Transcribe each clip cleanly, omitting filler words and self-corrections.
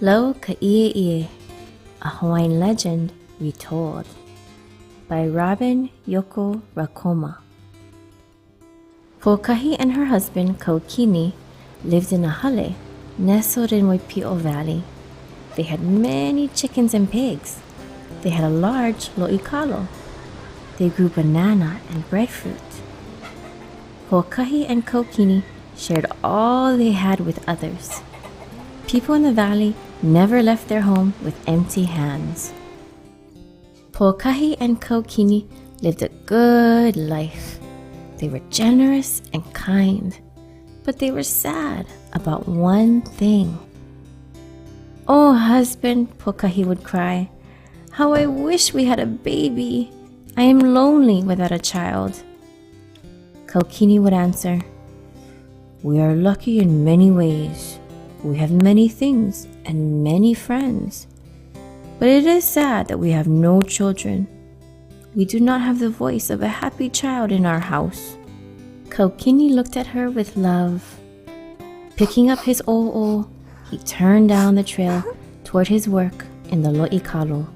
Laukaieie, a Hawaiian legend retold, by Robin Yoko Rakoma. Pokahi and her husband Kaukini lived in a hale nestled in Waipi'o Valley. They had many chickens and pigs. They had a large lo'ikalo. They grew banana and breadfruit. Pokahi and Kaukini shared all they had with others. People in the valley never left their home with empty hands. Pokahi and Kaukini lived a good life. They were generous and kind, but they were sad about one thing. "Oh, husband," Pokahi would cry, "how I wish we had a baby. I am lonely without a child." Kaukini would answer, "We are lucky in many ways. We have many things and many friends. But it is sad that we have no children. We do not have the voice of a happy child in our house." Kaukini looked at her with love. Picking up his o'o, he turned down the trail toward his work in the lo'ikalo.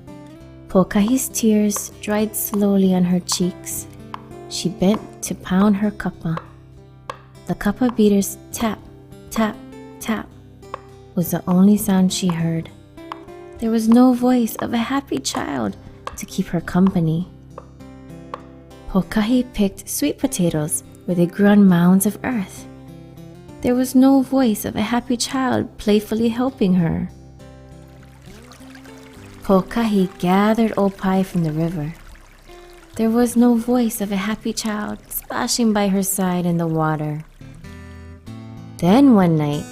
Pokahi's tears dried slowly on her cheeks. She bent to pound her kapa. The kapa beater's tap, tap, tap was the only sound she heard. There was no voice of a happy child to keep her company. Pokahi picked sweet potatoes where they grew on mounds of earth. There was no voice of a happy child playfully helping her. Pokahi gathered opai from the river. There was no voice of a happy child splashing by her side in the water. Then one night,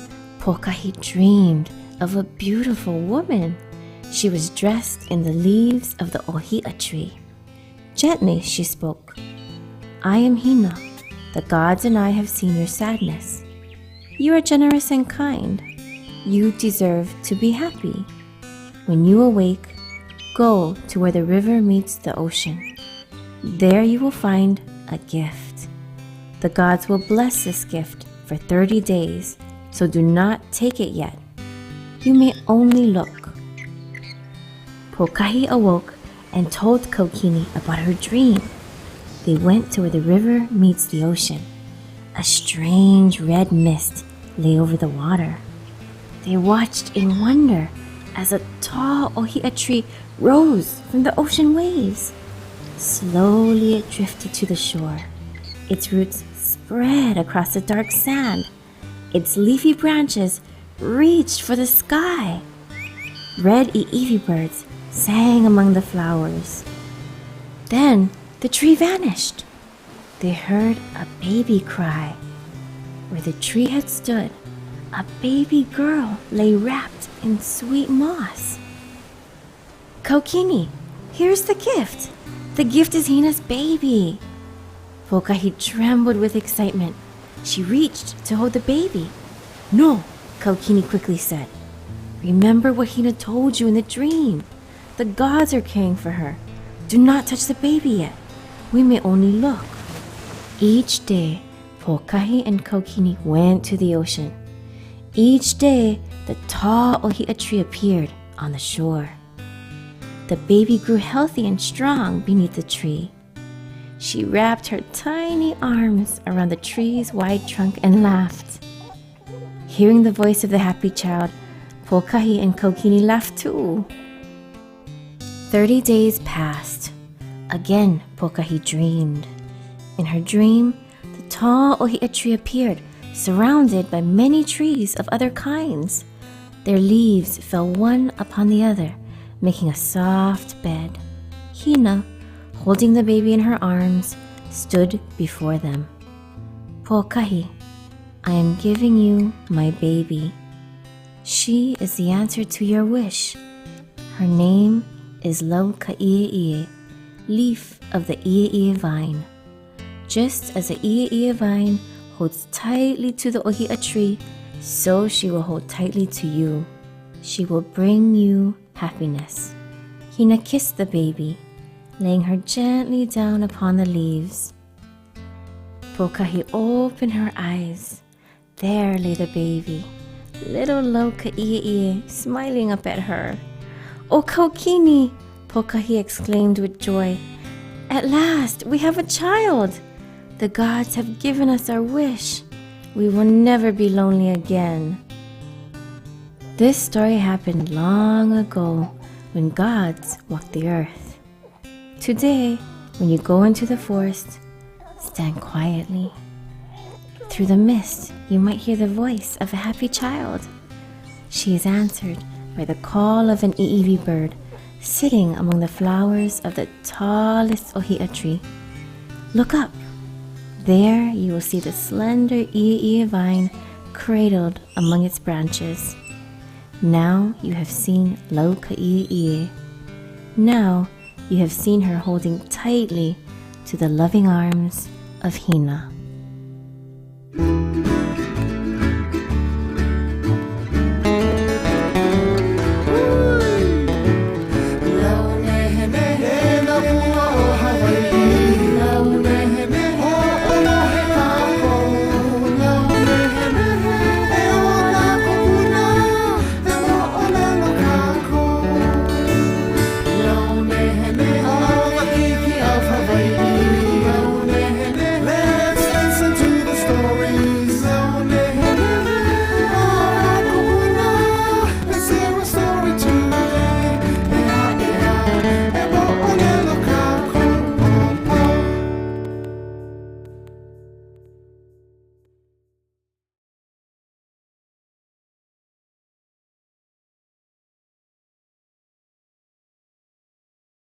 Pokahi dreamed of a beautiful woman. She was dressed in the leaves of the ohia tree. Gently she spoke, "I am Hina. The gods and I have seen your sadness. You are generous and kind. You deserve to be happy. When you awake, go to where the river meets the ocean. There you will find a gift. The gods will bless this gift for 30 days, so do not take it yet. You may only look." Pokahi awoke and told Kaukini about her dream. They went to where the river meets the ocean. A strange red mist lay over the water. They watched in wonder as a tall ohia tree rose from the ocean waves. Slowly it drifted to the shore. Its roots spread across the dark sand. Its leafy branches reached for the sky. Red Ieie birds sang among the flowers. Then the tree vanished. They heard a baby cry. Where the tree had stood, a baby girl lay wrapped in sweet moss. "Kaukini, here's the gift. The gift is Hina's baby." Pokahi trembled with excitement. She reached to hold the baby. "No," Kaukini quickly said. "Remember what Hina told you in the dream. The gods are caring for her. Do not touch the baby yet. We may only look." Each day, Pokahi and Kaukini went to the ocean. Each day, the tall ohia tree appeared on the shore. The baby grew healthy and strong beneath the tree. She wrapped her tiny arms around the tree's wide trunk and laughed. Hearing the voice of the happy child, Pokahi and Kaukini laughed too. 30 days passed. Again, Pokahi dreamed. In her dream, the tall ohia tree appeared, surrounded by many trees of other kinds. Their leaves fell one upon the other, making a soft bed. Hina, holding the baby in her arms, stood before them. "Pokahi, I am giving you my baby. She is the answer to your wish. Her name is Laukaieie, leaf of the Ieie vine. Just as the Ieie vine holds tightly to the ohia tree, so she will hold tightly to you. She will bring you happiness." Hina kissed the baby, laying her gently down upon the leaves. Pokahi opened her eyes. There lay the baby, little Laukaieie smiling up at her. "O Kaukini!" Pokahi exclaimed with joy. "At last, we have a child! The gods have given us our wish. We will never be lonely again." This story happened long ago when gods walked the earth. Today, when you go into the forest, stand quietly. Through the mist, you might hear the voice of a happy child. She is answered by the call of an iiwi bird sitting among the flowers of the tallest ohia tree. Look up. There you will see the slender ieie vine cradled among its branches. Now you have seen Laukaieie. Now you have seen her holding tightly to the loving arms of Hina.